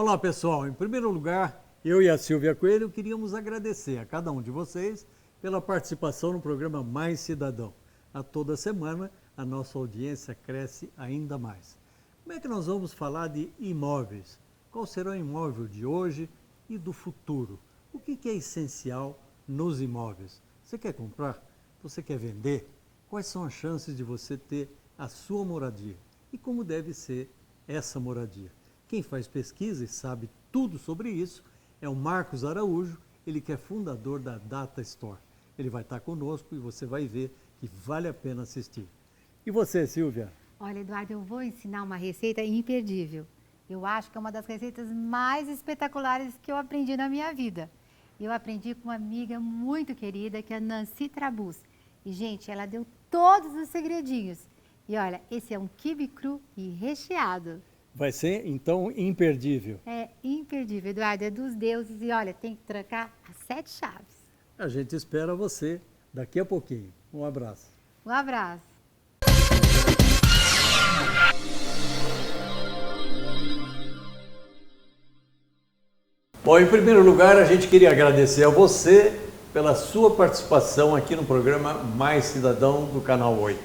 Olá pessoal, em primeiro lugar, eu e a Silvia Coelho queríamos agradecer a cada um de vocês pela participação no programa Mais Cidadão. A toda semana a nossa audiência cresce ainda mais. Como é que nós vamos falar de imóveis? Qual será o imóvel de hoje e do futuro? O que é essencial nos imóveis? Você quer comprar? Você quer vender? Quais são as chances de você ter a sua moradia? E como deve ser essa moradia? Quem faz pesquisa e sabe tudo sobre isso é o Marcos Araújo, ele que é fundador da Data Store. Ele vai estar conosco e você vai ver que vale a pena assistir. E você, Silvia? Olha, Eduardo, eu vou ensinar uma receita imperdível. Eu acho que é uma das receitas mais espetaculares que eu aprendi na minha vida. Eu aprendi com uma amiga muito querida, que é a Nancy Trabus. E, gente, ela deu todos os segredinhos. E olha, esse é um quibe cru e recheado. Vai ser, então, imperdível. É imperdível, Eduardo, é dos deuses. E olha, tem que trancar as 7 chaves. A gente espera você daqui a pouquinho. Um abraço. Um abraço. Bom, em primeiro lugar, a gente queria agradecer a você pela sua participação aqui no programa Mais Cidadão do Canal 8.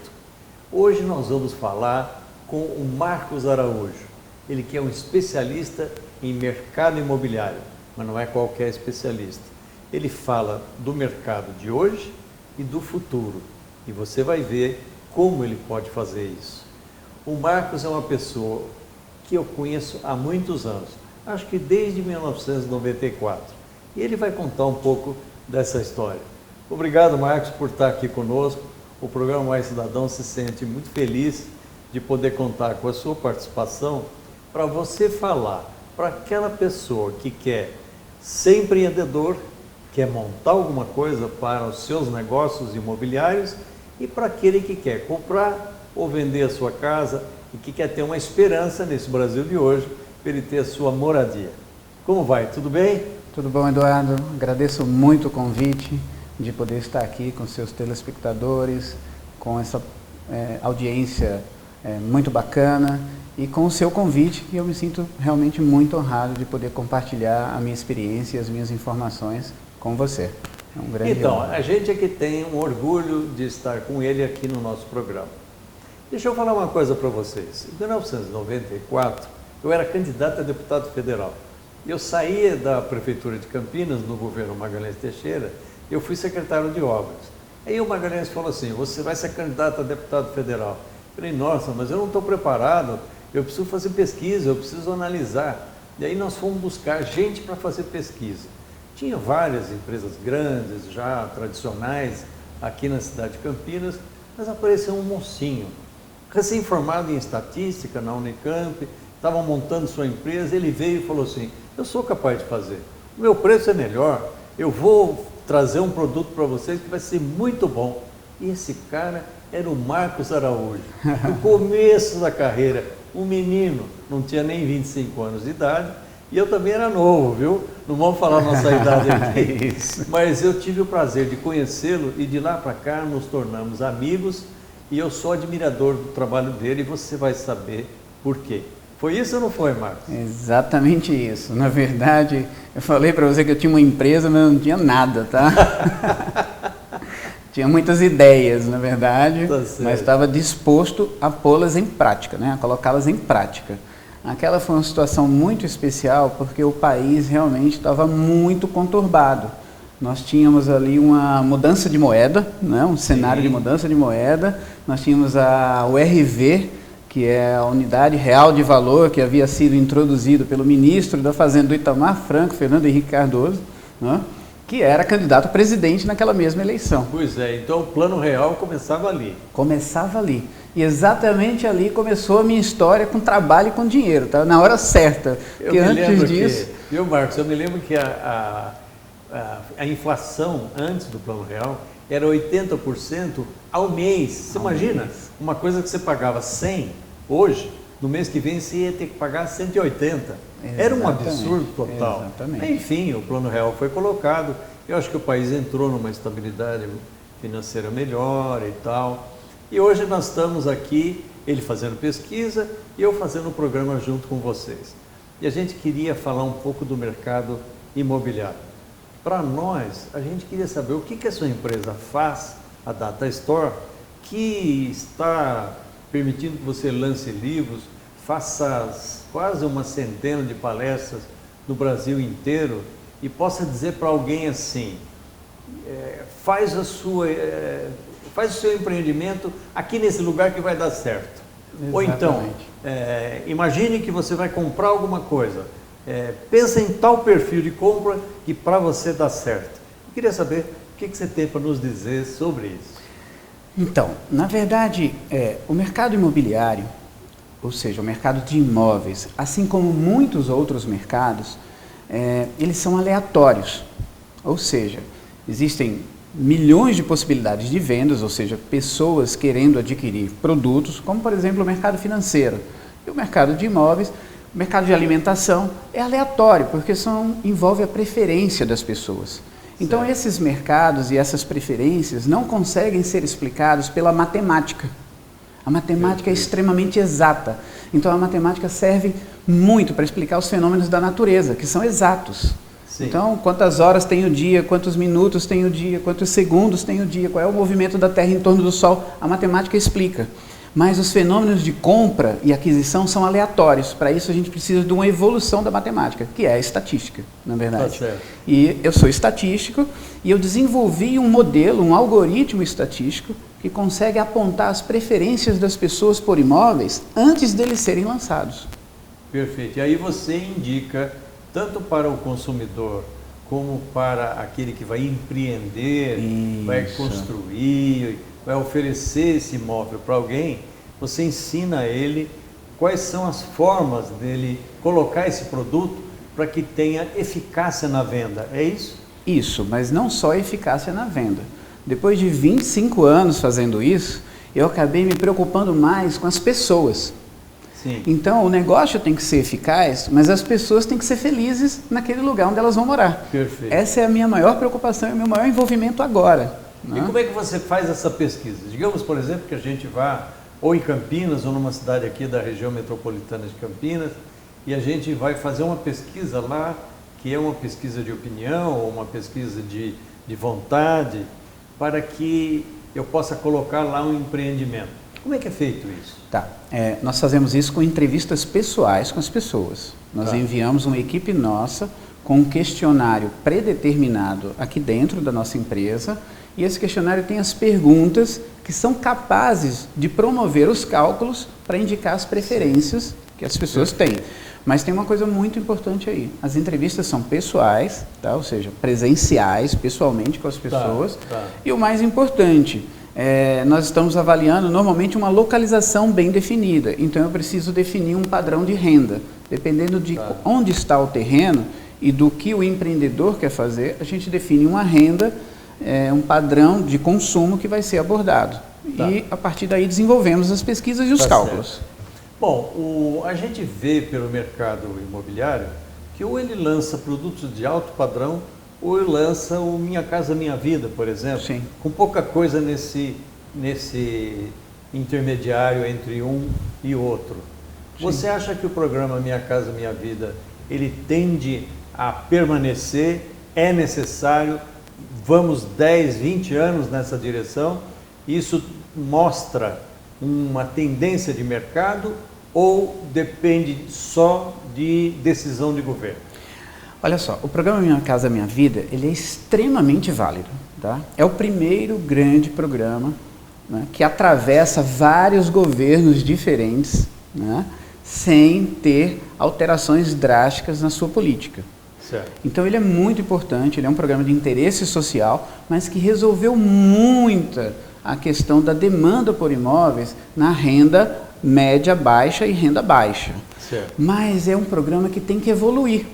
Hoje nós vamos falar com o Marcos Araújo. Ele que é um especialista em mercado imobiliário, mas não é qualquer especialista. Ele fala do mercado de hoje e do futuro. E você vai ver como ele pode fazer isso. O Marcos é uma pessoa que eu conheço há muitos anos, acho que desde 1994. E ele vai contar um pouco dessa história. Obrigado, Marcos, por estar aqui conosco. O programa Mais Cidadão se sente muito feliz de poder contar com a sua participação para você falar para aquela pessoa que quer ser empreendedor, quer montar alguma coisa para os seus negócios imobiliários e para aquele que quer comprar ou vender a sua casa e que quer ter uma esperança nesse Brasil de hoje para ele ter a sua moradia. Como vai? Tudo bem? Tudo bom, Eduardo. Agradeço muito o convite de poder estar aqui com seus telespectadores, com essa audiência muito bacana e com o seu convite, que eu me sinto realmente muito honrado de poder compartilhar a minha experiência e as minhas informações com você. É um grande Então, a gente é que tem um orgulho de estar com ele aqui no nosso programa. Deixa eu falar uma coisa para vocês. Em 1994, eu era candidato a deputado federal. Eu saía da Prefeitura de Campinas, no governo Magalhães Teixeira, e eu fui secretário de obras. Aí o Magalhães falou assim, você vai ser candidato a deputado federal. Eu falei, nossa, mas eu não estou preparado, eu preciso fazer pesquisa, eu preciso analisar. E aí nós fomos buscar gente para fazer pesquisa. Tinha várias empresas grandes, já tradicionais, aqui na cidade de Campinas, mas apareceu um mocinho, recém-formado em estatística na Unicamp, estava montando sua empresa, ele veio e falou assim, eu sou capaz de fazer, o meu preço é melhor, eu vou trazer um produto para vocês que vai ser muito bom. E esse cara era o Marcos Araújo, no começo da carreira, um menino, não tinha nem 25 anos de idade, e eu também era novo, viu? Não vamos falar nossa idade aqui, mas eu tive o prazer de conhecê-lo e de lá para cá nos tornamos amigos e eu sou admirador do trabalho dele e você vai saber por quê. Foi isso ou não foi, Marcos? Exatamente isso. Na verdade, eu falei para você que eu tinha uma empresa, mas não tinha nada, tá? Tinha muitas ideias, na verdade, mas estava disposto a pô-las em prática, né? A colocá-las em prática. Aquela foi uma situação muito especial porque o país realmente estava muito conturbado. Nós tínhamos ali uma mudança de moeda, né? Um cenário de mudança de moeda. Nós tínhamos a URV, que é a Unidade Real de Valor, que havia sido introduzido pelo ministro da Fazenda do Itamar Franco, Fernando Henrique Cardoso, né? Que era candidato a presidente naquela mesma eleição. Pois é, então o Plano Real começava ali. Começava ali. E exatamente ali começou a minha história com trabalho e com dinheiro, tá? Na hora certa. Eu me lembro viu, Marcos, eu me lembro que a inflação antes do Plano Real era 80% ao mês. Você imagina? Uma coisa que você pagava 100 hoje, no mês que vem você ia ter que pagar 180. Era um absurdo total. Exatamente. Enfim, o Plano Real foi colocado. Eu acho que o país entrou numa estabilidade financeira melhor e tal. E hoje nós estamos aqui, ele fazendo pesquisa e eu fazendo o programa junto com vocês. e a gente queria falar um pouco do mercado imobiliário. Para nós, a gente queria saber o que a sua empresa faz, a Data Store, que está permitindo que você lance livros, faça quase uma centena de palestras no Brasil inteiro e possa dizer para alguém assim, faz o seu empreendimento aqui nesse lugar que vai dar certo. Exatamente. Ou então, imagine que você vai comprar alguma coisa, pensa em tal perfil de compra que para você dá certo. Eu queria saber o que você tem para nos dizer sobre isso. Então, na verdade, o mercado imobiliário, ou seja, o mercado de imóveis, assim como muitos outros mercados, eles são aleatórios. Ou seja, existem milhões de possibilidades de vendas, ou seja, pessoas querendo adquirir produtos, como por exemplo o mercado financeiro. E o mercado de imóveis, o mercado de alimentação é aleatório, porque envolve a preferência das pessoas. Então esses mercados e essas preferências não conseguem ser explicados pela matemática. A matemática é extremamente exata. Então a matemática serve muito para explicar os fenômenos da natureza, que são exatos. Sim. Então, quantas horas tem o dia, quantos minutos tem o dia, quantos segundos tem o dia, qual é o movimento da Terra em torno do Sol, a matemática explica. Mas os fenômenos de compra e aquisição são aleatórios. Para isso a gente precisa de uma evolução da matemática, que é a estatística, na verdade. Tá certo. E eu sou estatístico e eu desenvolvi um modelo, um algoritmo estatístico que consegue apontar as preferências das pessoas por imóveis antes deles serem lançados. Perfeito. E aí você indica, tanto para o consumidor como para aquele que vai empreender, vai construir, vai oferecer esse imóvel para alguém, você ensina a ele quais são as formas dele colocar esse produto para que tenha eficácia na venda, é isso? Isso, mas não só eficácia na venda. Depois de 25 anos fazendo isso, eu acabei me preocupando mais com as pessoas. Sim. Então, o negócio tem que ser eficaz, mas as pessoas têm que ser felizes naquele lugar onde elas vão morar. Perfeito. Essa é a minha maior preocupação e o meu maior envolvimento agora. E como é que você faz essa pesquisa? Digamos, por exemplo, que a gente vá ou em Campinas ou numa cidade aqui da região metropolitana de Campinas e a gente vai fazer uma pesquisa lá, que é uma pesquisa de opinião ou uma pesquisa de vontade, para que eu possa colocar lá um empreendimento. Como é que é feito isso? Tá. Nós fazemos isso com entrevistas pessoais com as pessoas. Nós enviamos uma equipe nossa com um questionário predeterminado aqui dentro da nossa empresa e esse questionário tem as perguntas que são capazes de promover os cálculos para indicar as preferências que as pessoas têm. Mas tem uma coisa muito importante aí. As entrevistas são pessoais, tá? Ou seja, presenciais, pessoalmente com as pessoas. E o mais importante, nós estamos avaliando normalmente uma localização bem definida. Então eu preciso definir um padrão de renda. Dependendo de onde está o terreno e do que o empreendedor quer fazer, a gente define uma renda, um padrão de consumo que vai ser abordado. E a partir daí desenvolvemos as pesquisas e os cálculos. Certo. Bom, a gente vê pelo mercado imobiliário que ou ele lança produtos de alto padrão ou ele lança o Minha Casa Minha Vida, por exemplo, Sim. com pouca coisa nesse intermediário entre um e outro. Sim. Você acha que o programa Minha Casa Minha Vida, ele tende a permanecer, é necessário, vamos 10, 20 anos nessa direção, isso mostra uma tendência de mercado ou depende só de decisão de governo? Olha só, o programa Minha Casa Minha Vida, ele é extremamente válido, tá? É o primeiro grande programa, né, que atravessa vários governos diferentes, né, sem ter alterações drásticas na sua política. Certo. Então ele é muito importante, ele é um programa de interesse social, mas que resolveu muita a questão da demanda por imóveis na renda média baixa e renda baixa. Certo. Mas é um programa que tem que evoluir,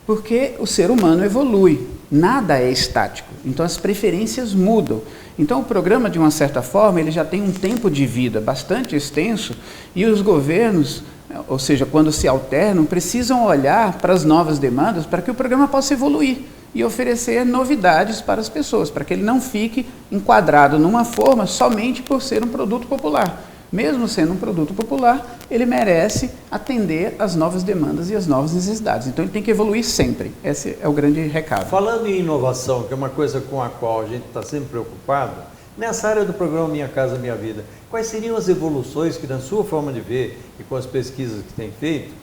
porque o ser humano evolui, nada é estático, então as preferências mudam. Então o programa, de uma certa forma, ele já tem um tempo de vida bastante extenso e os governos, ou seja, quando se alternam, precisam olhar para as novas demandas para que o programa possa evoluir e oferecer novidades para as pessoas, para que ele não fique enquadrado numa forma somente por ser um produto popular. mesmo sendo um produto popular, ele merece atender às novas demandas e às novas necessidades. Então ele tem que evoluir sempre. Esse é o grande recado. Falando em inovação, que é uma coisa com a qual a gente está sempre preocupado, nessa área do programa Minha Casa Minha Vida, quais seriam as evoluções que, na sua forma de ver e com as pesquisas que tem feito,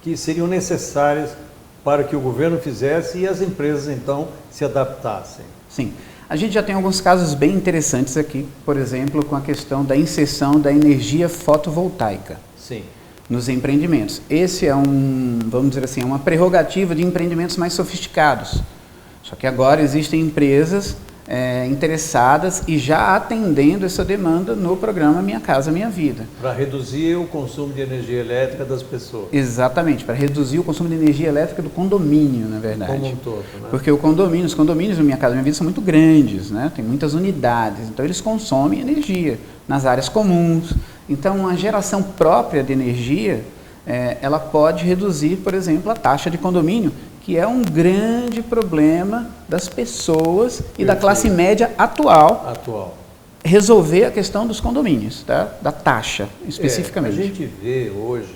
que seriam necessárias para que o governo fizesse e as empresas, então, se adaptassem? Sim. A gente já tem alguns casos bem interessantes aqui, por exemplo, com a questão da inserção da energia fotovoltaica. Sim. Nos empreendimentos. Esse é vamos dizer assim, uma prerrogativa de empreendimentos mais sofisticados. Só que agora existem empresas interessadas e já atendendo essa demanda no programa Minha Casa Minha Vida. Para reduzir o consumo de energia elétrica das pessoas. Exatamente, para reduzir o consumo de energia elétrica do condomínio, na verdade. Como um todo, né? Porque os condomínios no Minha Casa Minha Vida são muito grandes, né? Tem muitas unidades, então eles consomem energia nas áreas comuns. Então, a geração própria de energia, ela pode reduzir, por exemplo, a taxa de condomínio, que é um grande problema das pessoas e da classe média atual. Resolver a questão dos condomínios, tá? Da taxa, especificamente. A gente vê hoje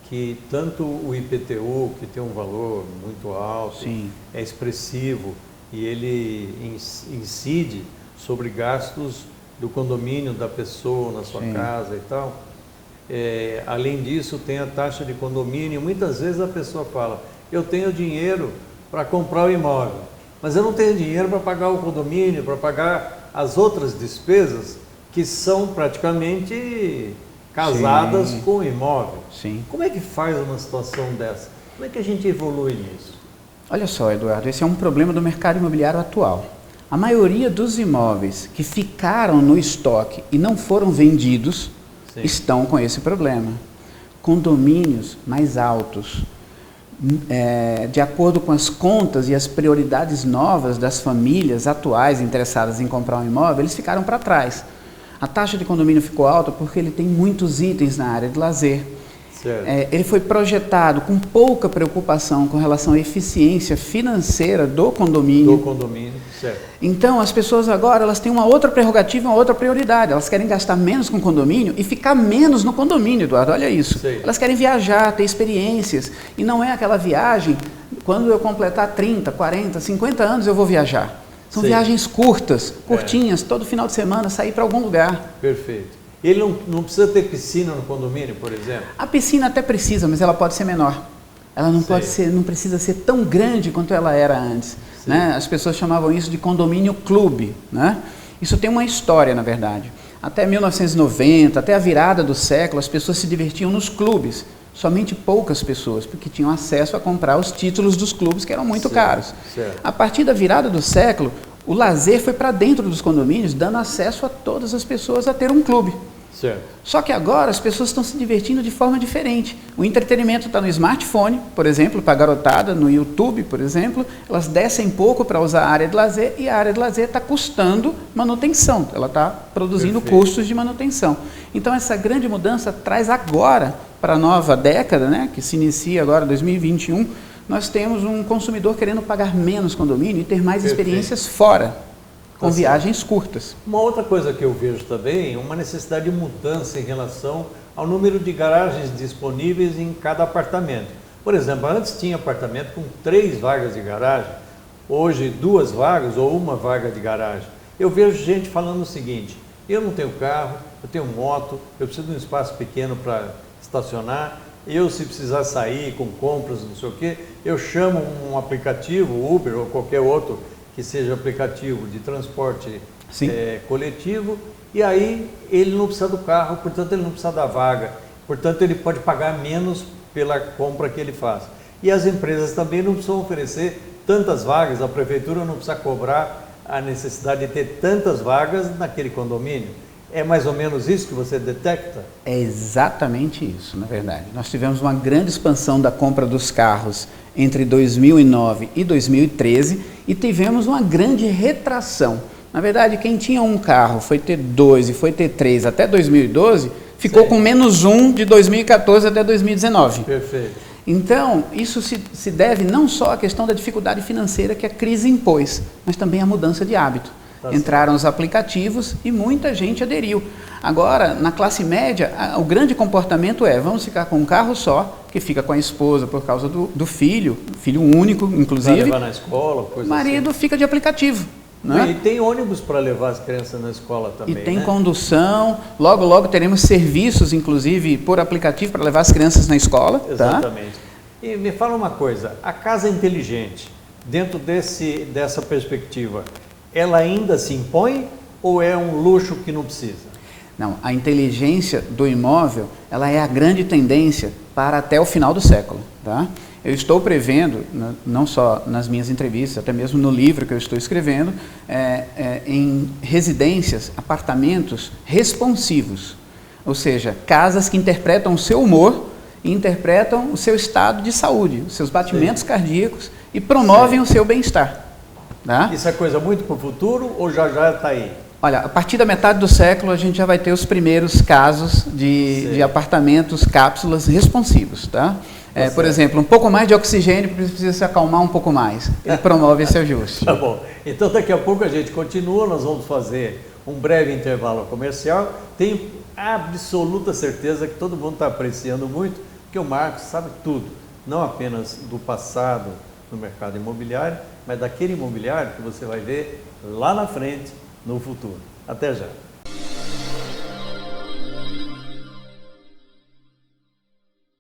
que tanto o IPTU, que tem um valor muito alto, Sim. é expressivo e ele incide sobre gastos do condomínio da pessoa na sua Sim. casa e tal. Além disso, tem a taxa de condomínio. Muitas vezes a pessoa fala: eu tenho dinheiro para comprar o imóvel, mas eu não tenho dinheiro para pagar o condomínio, para pagar as outras despesas que são praticamente casadas Sim. com o imóvel. Sim. Como é que faz uma situação dessa? Como é que a gente evolui nisso? Olha só, Eduardo, esse é um problema do mercado imobiliário atual. A maioria dos imóveis que ficaram no estoque e não foram vendidos Sim. estão com esse problema. Condomínios mais altos, de acordo com as contas e as prioridades novas das famílias atuais interessadas em comprar um imóvel, eles ficaram para trás. A taxa de condomínio ficou alta porque ele tem muitos itens na área de lazer. Ele foi projetado com pouca preocupação com relação à eficiência financeira do condomínio. Certo. Então, as pessoas agora elas têm uma outra prerrogativa, uma outra prioridade. Elas querem gastar menos com o condomínio e ficar menos no condomínio, Eduardo. Olha isso. Sei. Elas querem viajar, ter experiências. E não é aquela viagem, quando eu completar 30, 40, 50 anos eu vou viajar. São Sei. viagens curtas, curtinhas, todo final de semana, sair para algum lugar. Perfeito. Ele não precisa ter piscina no condomínio, por exemplo? A piscina até precisa, mas ela pode ser menor. Ela não não precisa ser tão grande quanto ela era antes. Né? As pessoas chamavam isso de condomínio clube. Né? Isso tem uma história, na verdade. Até 1990, até a virada do século, as pessoas se divertiam nos clubes. Somente poucas pessoas, porque tinham acesso a comprar os títulos dos clubes, que eram muito caros. Certo. A partir da virada do século, o lazer foi para dentro dos condomínios, dando acesso a todas as pessoas a ter um clube. Certo. Só que agora as pessoas estão se divertindo de forma diferente. O entretenimento está no smartphone, por exemplo, para a garotada, no YouTube, por exemplo. Elas descem pouco para usar a área de lazer e a área de lazer está custando manutenção. Ela está produzindo custos de manutenção. Então essa grande mudança traz agora, para a nova década, né, que se inicia agora, 2021, nós temos um consumidor querendo pagar menos condomínio e ter mais experiências fora, com viagens curtas. Uma outra coisa que eu vejo também é uma necessidade de mudança em relação ao número de garagens disponíveis em cada apartamento. Por exemplo, antes tinha apartamento com 3 vagas de garagem, hoje 2 vagas ou 1 vaga de garagem. Eu vejo gente falando o seguinte: eu não tenho carro, eu tenho moto, eu preciso de um espaço pequeno para estacionar, eu se precisar sair com compras, não sei o quê, eu chamo um aplicativo, Uber ou qualquer outro, que seja aplicativo de transporte coletivo, e aí ele não precisa do carro, portanto ele não precisa da vaga, portanto ele pode pagar menos pela compra que ele faz. E as empresas também não precisam oferecer tantas vagas, a prefeitura não precisa cobrar a necessidade de ter tantas vagas naquele condomínio. É mais ou menos isso que você detecta? É exatamente isso, na verdade. Nós tivemos uma grande expansão da compra dos carros entre 2009 e 2013 e tivemos uma grande retração. Na verdade, quem tinha um carro foi ter 2 e foi ter 3 até 2012, ficou com -1 de 2014 até 2019. Perfeito. Então, isso se deve não só à questão da dificuldade financeira que a crise impôs, mas também à mudança de hábito. entraram os aplicativos e muita gente aderiu. Agora, na classe média, o grande comportamento é, vamos ficar com um carro só, que fica com a esposa por causa do filho único, inclusive. Para levar na escola, coisa o marido assim. Fica de aplicativo. Né? E tem ônibus para levar as crianças na escola também, e tem né? condução, logo teremos serviços, inclusive, por aplicativo para levar as crianças na escola. Exatamente. Tá? E me fala uma coisa, a casa inteligente, dentro dessa perspectiva, ela ainda se impõe ou é um luxo que não precisa? Não, a inteligência do imóvel, ela é a grande tendência para até o final do século. Tá? Eu estou prevendo, não só nas minhas entrevistas, até mesmo no livro que eu estou escrevendo, em residências, apartamentos responsivos, ou seja, casas que interpretam o seu humor e interpretam o seu estado de saúde, os seus batimentos cardíacos e promovem o seu bem-estar. Tá? Isso é coisa muito para o futuro ou já está aí? Olha, a partir da metade do século a gente já vai ter os primeiros casos de apartamentos, cápsulas responsivos, tá? Por exemplo, um pouco mais de oxigênio precisa se acalmar um pouco mais. Ele promove esse ajuste. Tá bom. Então daqui a pouco a gente continua, nós vamos fazer um breve intervalo comercial. Tenho absoluta certeza que todo mundo está apreciando muito, porque o Marcos sabe tudo, não apenas do passado no mercado imobiliário, mas daquele imobiliário que você vai ver lá na frente, no futuro. Até já.